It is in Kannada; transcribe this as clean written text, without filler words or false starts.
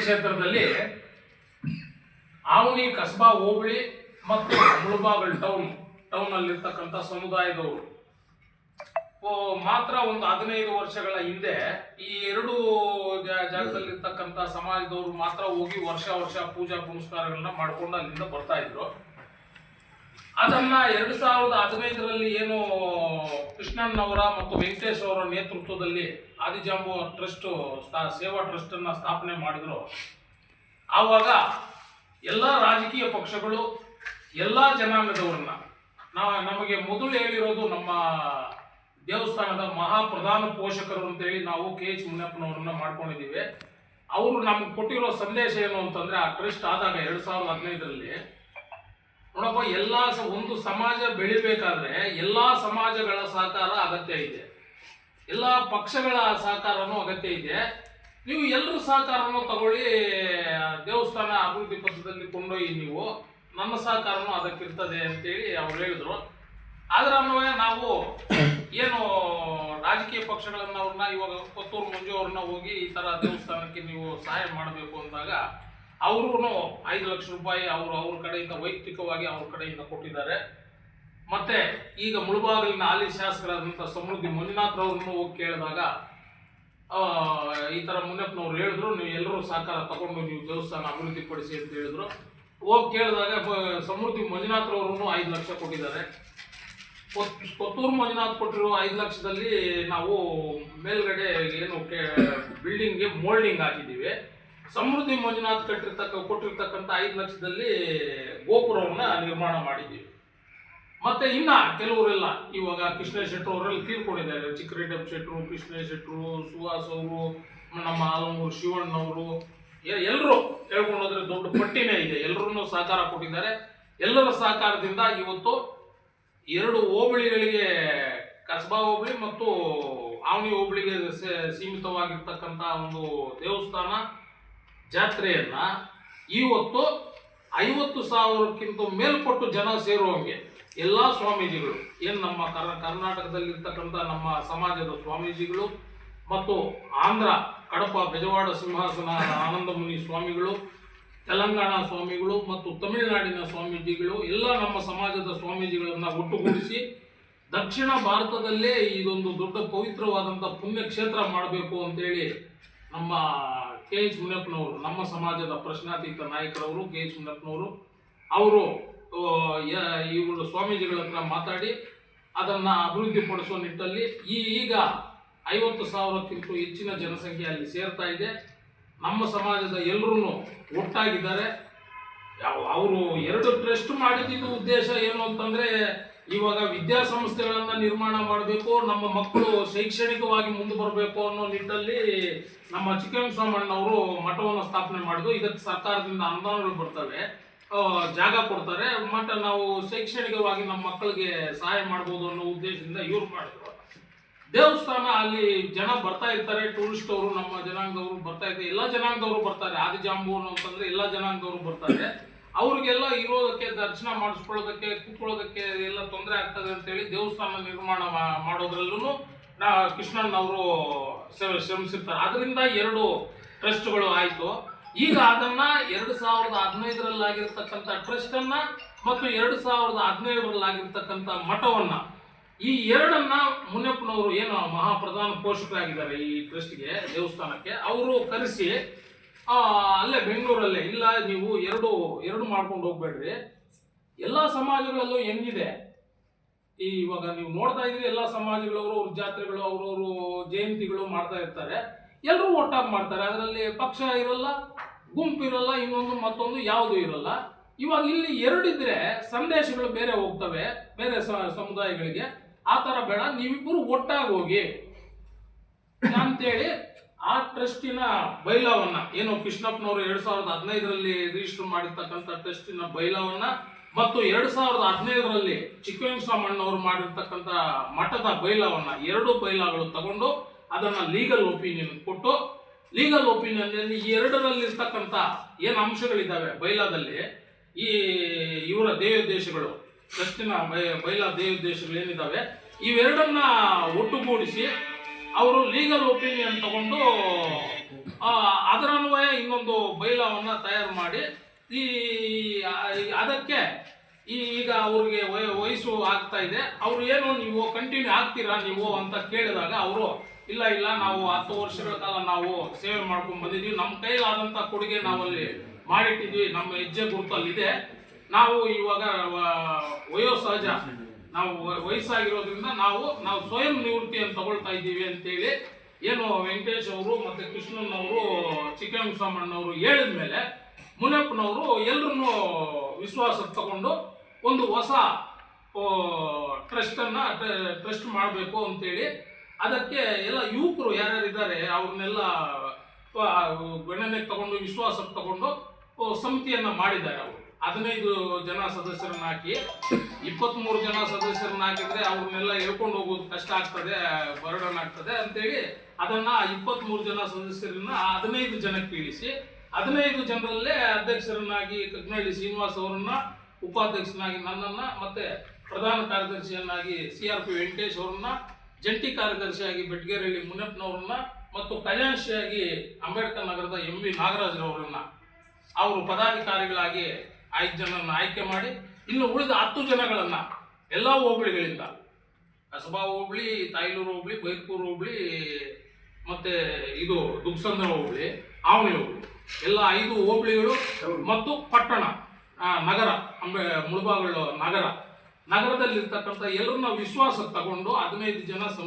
ಕ್ಷೇತ್ರದಲ್ಲಿ ಆವನಿ ಕಸಬಾ ಹೋಬಳಿ ಮತ್ತು ಮುಳಬಾಗಲ್ ಟೌನ್ ಅಲ್ಲಿರ್ತಕ್ಕಂಥ ಸಮುದಾಯದವರು ಮಾತ್ರ ಒಂದು 15 ವರ್ಷಗಳ ಹಿಂದೆ ಈ ಎರಡು ಜಾಗದಲ್ಲಿರ್ತಕ್ಕಂಥ ಸಮಾಜದವರು ಮಾತ್ರ ಹೋಗಿ ವರ್ಷ ಪೂಜಾ ಪುನಸ್ಕಾರಗಳನ್ನ ಮಾಡ್ಕೊಂಡು ಅಲ್ಲಿಂದ ಬರ್ತಾ ಇದ್ರು. ಅದನ್ನ 2015ರಲ್ಲಿ ಏನು ಕೃಷ್ಣಣ್ಣವರ ಮತ್ತು ವೆಂಕಟೇಶ್ ಅವರ ನೇತೃತ್ವದಲ್ಲಿ ಆದಿಜಾಂಬು ಟ್ರಸ್ಟ್ ಸೇವಾ ಟ್ರಸ್ಟ್ ಅನ್ನ ಸ್ಥಾಪನೆ ಮಾಡಿದ್ರು. ಆವಾಗ ಎಲ್ಲ ರಾಜಕೀಯ ಪಕ್ಷಗಳು ಎಲ್ಲ ಜನಾಂಗದವ್ರನ್ನ ನಮಗೆ ಮೊದಲು ಹೇಳಿರೋದು ನಮ್ಮ ದೇವಸ್ಥಾನದ ಮಹಾಪ್ರಧಾನ ಪೋಷಕರು ಅಂತೇಳಿ ನಾವು KH ಮುನಿಯಪ್ಪನವ್ರನ್ನ ಮಾಡ್ಕೊಂಡಿದ್ದೀವಿ. ಅವರು ನಮ್ಗೆ ಕೊಟ್ಟಿರೋ ಸಂದೇಶ ಏನು ಅಂತಂದ್ರೆ, ಆ ಟ್ರಸ್ಟ್ ಆದಾಗ 2015ರಲ್ಲಿ ನೋಡಪ್ಪ, ಒಂದು ಸಮಾಜ ಬೆಳಿಬೇಕಾದ್ರೆ ಎಲ್ಲಾ ಸಮಾಜಗಳ ಸಹಕಾರ ಅಗತ್ಯ ಇದೆ, ಎಲ್ಲಾ ಪಕ್ಷಗಳ ಸಹಕಾರನೂ ಅಗತ್ಯ ಇದೆ. ನೀವು ಎಲ್ಲರ ಸಹಕಾರನೂ ತಗೊಳ್ಳಿ, ದೇವಸ್ಥಾನ ಅಭಿವೃದ್ಧಿ ಪಥದಲ್ಲಿ ಕೊಂಡೊಯ್ಯಿ, ನೀವು ನನ್ನ ಸಹಕಾರನೂ ಅದಕ್ಕಿರ್ತದೆ ಅಂತೇಳಿ ಅವ್ರು ಹೇಳಿದ್ರು. ಅದರ ಅನ್ವಯ ನಾವು ಏನು ರಾಜಕೀಯ ಪಕ್ಷಗಳನ್ನ ಇವಾಗ ಕೊತ್ತೂರು ಮಂಜು ಅವ್ರನ್ನ ಹೋಗಿ ಈ ತರ ದೇವಸ್ಥಾನಕ್ಕೆ ನೀವು ಸಹಾಯ ಮಾಡಬೇಕು ಅಂದಾಗ ಅವರು 5 ಲಕ್ಷ ರೂಪಾಯಿ ಅವ್ರ ಕಡೆಯಿಂದ ವೈಯಕ್ತಿಕವಾಗಿ ಅವ್ರ ಕಡೆಯಿಂದ ಕೊಟ್ಟಿದ್ದಾರೆ. ಮತ್ತೆ ಈಗ ಮುಳಬಾಗಿಲಿನ ಹಾಲಿ ಶಾಸಕರಾದಂಥ ಸಮೃದ್ಧಿ ಮಂಜುನಾಥ್ ಅವ್ರನ್ನು ಹೋಗಿ ಕೇಳಿದಾಗ ಈ ತರ ಮುನಿಯಪ್ಪನವ್ರು ಹೇಳಿದ್ರು, ನೀವು ಎಲ್ಲರೂ ಸಹಕಾರ ತಗೊಂಡು ನೀವು ದೇವಸ್ಥಾನ ಅಭಿವೃದ್ಧಿ ಪಡಿಸಿ ಅಂತ ಹೇಳಿದ್ರು. ಹೋಗಿ ಕೇಳಿದಾಗ ಸಮೃದ್ಧಿ ಮಂಜುನಾಥ್ ಅವ್ರನ್ನು 5 ಲಕ್ಷ ಕೊಟ್ಟಿದ್ದಾರೆ. ಕೊತ್ತೂರು ಮಂಜುನಾಥ್ ಕೊಟ್ಟಿರೋ 5 ಲಕ್ಷದಲ್ಲಿ ನಾವು ಮೇಲ್ಗಡೆ ಏನು ಬಿಲ್ಡಿಂಗ್ಗೆ ಮೋಲ್ಡಿಂಗ್ ಹಾಕಿದ್ದೀವಿ. ಸಮೃದ್ಧಿ ಮಂಜುನಾಥ್ ಕೊಟ್ಟಿರ್ತಕ್ಕಂಥ 5 ಲಕ್ಷದಲ್ಲಿ ಗೋಪುರವನ್ನ ನಿರ್ಮಾಣ ಮಾಡಿದ್ದೀವಿ. ಮತ್ತೆ ಇನ್ನ ಕೆಲವರೆಲ್ಲ ಇವಾಗ ಕೃಷ್ಣ ಶೆಟ್ಟರು ಅವರೆಲ್ಲ ತೀರ್ಕೊಂಡಿದ್ದಾರೆ. ಚಿಕ್ಕರೆಡ್ಡಪ್ಪ ಶೆಟ್ಟರು, ಕೃಷ್ಣ ಶೆಟ್ಟರು, ಸುಹಾಸ್ ಅವರು, ನಮ್ಮ ಆಲಮೂರು ಶಿವಣ್ಣವರು, ಎಲ್ಲರೂ ಹೇಳ್ಕೊಂಡೋದ್ರೆ ದೊಡ್ಡ ಪಟ್ಟಿನೇ ಇದೆ. ಎಲ್ಲರನ್ನೂ ಸಹಕಾರ ಕೊಟ್ಟಿದ್ದಾರೆ. ಎಲ್ಲರ ಸಹಕಾರದಿಂದ ಇವತ್ತು 2 ಹೋಬಳಿಗಳಿಗೆ, ಕಸಬಾ ಹೋಬಳಿ ಮತ್ತು ಆವನಿ ಹೋಬಳಿಗೆ ಸೀಮಿತವಾಗಿರ್ತಕ್ಕಂಥ ಒಂದು ದೇವಸ್ಥಾನ ಜಾತ್ರೆಯನ್ನ ಇವತ್ತು 50,000ಕ್ಕಿಂತ ಮೇಲ್ಪಟ್ಟು ಜನ ಸೇರುವಂಗೆ ಎಲ್ಲ ಸ್ವಾಮೀಜಿಗಳು, ಏನು ನಮ್ಮ ಕರ್ನಾಟಕದಲ್ಲಿರ್ತಕ್ಕಂಥ ನಮ್ಮ ಸಮಾಜದ ಸ್ವಾಮೀಜಿಗಳು ಮತ್ತು ಆಂಧ್ರ ಕಡಪ ಬೆಜವಾಡ ಸಿಂಹಾಸನ ಆನಂದಮುನಿ ಸ್ವಾಮಿಗಳು, ತೆಲಂಗಾಣ ಸ್ವಾಮಿಗಳು ಮತ್ತು ತಮಿಳುನಾಡಿನ ಸ್ವಾಮೀಜಿಗಳು, ಎಲ್ಲ ನಮ್ಮ ಸಮಾಜದ ಸ್ವಾಮೀಜಿಗಳನ್ನ ಒಟ್ಟುಗೂಡಿಸಿ ದಕ್ಷಿಣ ಭಾರತದಲ್ಲೇ ಇದೊಂದು ದೊಡ್ಡ ಪವಿತ್ರವಾದಂಥ ಪುಣ್ಯಕ್ಷೇತ್ರ ಮಾಡಬೇಕು ಅಂತೇಳಿ ನಮ್ಮ KH ಮುನಿಯಪ್ಪನವರು, ನಮ್ಮ ಸಮಾಜದ ಪ್ರಶ್ನಾತೀತ ನಾಯಕರವರು KH ಮುನಿಯಪ್ಪನವರು ಅವರು ಇವರು ಸ್ವಾಮೀಜಿಗಳ ಹತ್ರ ಮಾತಾಡಿ ಅದನ್ನ ಅಭಿವೃದ್ಧಿ ಪಡಿಸುವ ನಿಟ್ಟಲ್ಲಿ ಈಗ 50,000ಕ್ಕಿಂತ ಹೆಚ್ಚಿನ ಜನಸಂಖ್ಯೆ ಅಲ್ಲಿ ಸೇರ್ತಾ ಇದೆ. ನಮ್ಮ ಸಮಾಜದ ಎಲ್ಲರೂ ಒಟ್ಟಾಗಿದ್ದಾರೆ. ಅವರು 2 ಟ್ರಸ್ಟ್ ಮಾಡಿದ್ದು ಉದ್ದೇಶ ಏನು ಅಂತಂದ್ರೆ, ಇವಾಗ ವಿದ್ಯಾಸಂಸ್ಥೆಗಳನ್ನ ನಿರ್ಮಾಣ ಮಾಡಬೇಕು, ನಮ್ಮ ಮಕ್ಕಳು ಶೈಕ್ಷಣಿಕವಾಗಿ ಮುಂದೆ ಬರಬೇಕು ಅನ್ನೋ ನಿಟ್ಟಲ್ಲಿ ನಮ್ಮ ಚಿಕ್ಕಸ್ವಾಮಣ್ಣವರು ಮಠವನ್ನು ಸ್ಥಾಪನೆ ಮಾಡಿದ್ರು. ಇದಕ್ಕೆ ಸರ್ಕಾರದಿಂದ ಅನುದಾನಗಳು ಬರ್ತವೆ, ಜಾಗ ಕೊಡ್ತಾರೆ, ಮಠ ನಾವು ಶೈಕ್ಷಣಿಕವಾಗಿ ನಮ್ಮ ಮಕ್ಕಳಿಗೆ ಸಹಾಯ ಮಾಡ್ಬೋದು ಅನ್ನೋ ಉದ್ದೇಶದಿಂದ ಇವ್ರು ಮಾಡಿದ್ರು. ದೇವಸ್ಥಾನ ಅಲ್ಲಿ ಜನ ಬರ್ತಾ ಇರ್ತಾರೆ, ಟೂರಿಸ್ಟ್ ಅವರು, ನಮ್ಮ ಜನಾಂಗದವರು ಬರ್ತಾ ಇರ್ತಾರೆ, ಎಲ್ಲ ಜನಾಂಗದವರು ಬರ್ತಾರೆ. ಆದಿಜಾಂಬು ಅಂತಂದ್ರೆ ಎಲ್ಲ ಜನಾಂಗದವರು ಬರ್ತಾರೆ. ಅವ್ರಿಗೆಲ್ಲ ಇರೋದಕ್ಕೆ, ದರ್ಶನ ಮಾಡಿಸ್ಕೊಳ್ಳೋದಕ್ಕೆ, ಕೂತ್ಕೊಳ್ಳೋದಕ್ಕೆ ಎಲ್ಲ ತೊಂದರೆ ಆಗ್ತದೆ ಅಂತೇಳಿ ದೇವಸ್ಥಾನ ನಿರ್ಮಾಣ ಮಾಡೋದ್ರಲ್ಲೂ ಕೃಷ್ಣಣ್ಣವರು ಶ್ರಮಿಸಿರ್ತಾರೆ. ಅದರಿಂದ 2 ಟ್ರಸ್ಟ್ಗಳು ಆಯಿತು. ಈಗ ಅದನ್ನ 2015ರಲ್ಲಿ ಆಗಿರ್ತಕ್ಕಂಥ ಟ್ರಸ್ಟ್ ಅನ್ನ ಮತ್ತು 2017ರಲ್ಲಿ ಆಗಿರ್ತಕ್ಕಂಥ ಮಠವನ್ನ, ಈ 2ನ್ನ ಮುನಿಯಪ್ಪನವರು ಏನು ಮಹಾಪ್ರಧಾನ ಪೋಷಕರಾಗಿದ್ದಾರೆ ಈ ಟ್ರಸ್ಟ್ಗೆ, ದೇವಸ್ಥಾನಕ್ಕೆ, ಅವರು ಕರೆಸಿ ಅಲ್ಲೇ ಬೆಂಗಳೂರಲ್ಲೇ, ಇಲ್ಲ ನೀವು ಎರಡು ಮಾಡ್ಕೊಂಡು ಹೋಗ್ಬೇಡ್ರಿ, ಎಲ್ಲ ಸಮಾಜಗಳಲ್ಲೂ ಹೆಂಗಿದೆ ಇವಾಗ ನೀವು ನೋಡ್ತಾ ಇದ್ರಿ, ಎಲ್ಲ ಸಮಾಜಗಳವರು ಅವ್ರ ಜಾತ್ರೆಗಳು, ಅವ್ರವರು ಜಯಂತಿಗಳು ಮಾಡ್ತಾ ಇರ್ತಾರೆ, ಎಲ್ಲರೂ ಒಟ್ಟಾಗಿ ಮಾಡ್ತಾರೆ. ಅದರಲ್ಲಿ ಪಕ್ಷ ಇರಲ್ಲ, ಗುಂಪಿರಲ್ಲ, ಇನ್ನೊಂದು ಮತ್ತೊಂದು ಯಾವುದು ಇರಲ್ಲ. ಇವಾಗ ಇಲ್ಲಿ 2 ಇದ್ರೆ ಸಂದೇಶಗಳು ಬೇರೆ ಹೋಗ್ತವೆ ಬೇರೆ ಸಮುದಾಯಗಳಿಗೆ. ಆ ತರ ಬೇಡ, ನೀವಿಬ್ಬರು ಒಟ್ಟಾಗಿ ಹೋಗಿ ಅಂತೇಳಿ ಆ ಟ್ರಸ್ಟಿನ ಬೈಲಾವನ್ನ, ಏನು ಕೃಷ್ಣಪ್ಪನವರು 2015ರಲ್ಲಿ ರಿಜಿಸ್ಟರ್ ಮಾಡಿರ್ತಕ್ಕಂಥ ಟ್ರಸ್ಟಿನ ಬೈಲಾವನ್ನ ಮತ್ತು 2015ರಲ್ಲಿ ಚಿಕ್ಕಸ್ವಾಮಣ್ಣವರು ಮಾಡಿರ್ತಕ್ಕಂಥ ಮಠದ ಬೈಲಾವನ್ನ, 2 ಬೈಲಾಗಳು ತಗೊಂಡು ಅದನ್ನ ಲೀಗಲ್ ಒಪಿನಿಯನ್ ಕೊಟ್ಟು, ಲೀಗಲ್ ಒಪಿನಿಯನ್ ಈ 2ರಲ್ಲಿ ಇರ್ತಕ್ಕಂಥ ಏನು ಅಂಶಗಳಿದ್ದಾವೆ ಬೈಲಾದಲ್ಲಿ, ಈ ಇವರ ದೇವೋದ್ದೇಶಗಳು, ಟ್ರಸ್ಟಿನ ಬೈಲಾ ದೇವೋದ್ದೇಶಗಳು ಏನಿದ್ದಾವೆ, ಇವೆರಡನ್ನ ಒಟ್ಟುಗೂಡಿಸಿ ಅವರು ಲೀಗಲ್ ಒಪಿನಿಯನ್ ತಗೊಂಡು ಅದರ ಅನ್ವಯ ಇನ್ನೊಂದು ಒಂದು ಬೈಲಾವನ್ನ ತಯಾರು ಮಾಡಿ ಈ ಅದಕ್ಕೆ ಈಗ ಅವ್ರಿಗೆ ವಯಸ್ಸು ಆಗ್ತಾ ಇದೆ, ಅವ್ರು ಏನು ನೀವು ಕಂಟಿನ್ಯೂ ಆಗ್ತೀರಾ ನೀವು ಅಂತ ಕೇಳಿದಾಗ ಅವರು ಇಲ್ಲ ಇಲ್ಲ ನಾವು 10 ವರ್ಷಗಳ ಕಾಲ ನಾವು ಸೇವೆ ಮಾಡ್ಕೊಂಡು ಬಂದಿದ್ದೀವಿ, ನಮ್ಮ ಕೈಲಾದಂಥ ಕೊಡುಗೆ ನಾವಲ್ಲಿ ಮಾಡಿಟ್ಟಿದ್ವಿ, ನಮ್ಮ ಹೆಜ್ಜೆ ಗುರುತಲ್ಲಿದೆ, ನಾವು ಇವಾಗ ವಯೋಸಹಜ ನಾವು ವಯಸ್ಸಾಗಿರೋದ್ರಿಂದ ನಾವು ಸ್ವಯಂ ನಿವೃತ್ತಿಯನ್ನು ತಗೊಳ್ತಾ ಇದ್ದೀವಿ ಅಂತೇಳಿ ಏನು ವೆಂಕಟೇಶ್ ಅವರು ಮತ್ತೆ ಕೃಷ್ಣನ್ ಅವರು ಚಿಕ್ಕರಂಗಸ್ವಾಮಣ್ಣವರು ಹೇಳಿದ ಮೇಲೆ ಮುನಿಯಪ್ಪನವರು ಎಲ್ಲರನ್ನೂ ವಿಶ್ವಾಸಕ್ಕೆ ತಗೊಂಡು ಒಂದು ಹೊಸ ಟ್ರಸ್ಟ್ ಮಾಡಬೇಕು ಅಂತೇಳಿ ಅದಕ್ಕೆ ಎಲ್ಲ ಯುವಕರು ಯಾರ್ಯಾರಿದ್ದಾರೆ ಅವ್ರನ್ನೆಲ್ಲ ಗಣನೆಗೆ ತಗೊಂಡು ವಿಶ್ವಾಸಕ್ಕೆ ತಗೊಂಡು ಸಮಿತಿಯನ್ನ ಮಾಡಿದ್ದಾರೆ. ಅವರು 15 ಜನ ಸದಸ್ಯರನ್ನ ಹಾಕಿ 23 ಜನ ಸದಸ್ಯರನ್ನ ಹಾಕಿದ್ರೆ ಅವ್ರನ್ನೆಲ್ಲ ಹೇಳ್ಕೊಂಡು ಹೋಗೋದು ಕಷ್ಟ ಆಗ್ತದೆ, ಬರ್ಡನ್ ಆಗ್ತದೆ ಅಂತೇಳಿ ಅದನ್ನ 23 ಜನ ಸದಸ್ಯರನ್ನ 15 ಜನಕ್ಕೆ ಇಳಿಸಿ 15 ಜನರಲ್ಲೇ ಅಧ್ಯಕ್ಷರನ್ನಾಗಿ ಕಗ್ನಳ್ಳಿ ಶ್ರೀನಿವಾಸ್ ಅವರನ್ನ, ಉಪಾಧ್ಯಕ್ಷನಾಗಿ ನನ್ನನ್ನ, ಮತ್ತೆ ಪ್ರಧಾನ ಕಾರ್ಯದರ್ಶಿಯನ್ನಾಗಿ CRP ವೆಂಕಟೇಶ್ ಅವರನ್ನ, ಜಂಟಿ ಕಾರ್ಯದರ್ಶಿಯಾಗಿ ಬೆಟ್ಗೇರಹಳ್ಳಿ ಮುನಿಯಪ್ಪನವ್ರನ್ನ ಮತ್ತು ಖಜಾಂಚಿಯಾಗಿ ಅಂಬೇಡ್ಕರ್ ನಗರದ MV ನಾಗರಾಜ್ರವರನ್ನ ಅವರು ಪದಾಧಿಕಾರಿಗಳಾಗಿ 5 ಜನರನ್ನ ಆಯ್ಕೆ ಮಾಡಿ ಇನ್ನು ಉಳಿದ 10 ಜನಗಳನ್ನ ಎಲ್ಲ ಹೋಬಳಿಗಳಿಂದ ಕಸಬಾ ಹೋಬಳಿ, ತಾಯ್ಲೂರು ಹೋಬಳಿ, ಬೈರ್ಪುರ್ ಹೋಬಳಿ, ಮತ್ತೆ ಇದು ದುಗ್ಸಂದ್ರ ಹೋಬಳಿ, ಆವಣಿ ಹೋಬಳಿ, ಎಲ್ಲ 5 ಹೋಬಳಿಗಳು ಮತ್ತು ಪಟ್ಟಣ ನಗರ ಮುಳಬಾಗಿಲು ನಗರದಲ್ಲಿರ್ತಕ್ಕಂಥ ಎಲ್ಲರನ್ನ ವಿಶ್ವಾಸಕ್ಕೆ ತಗೊಂಡು 15 ಜನ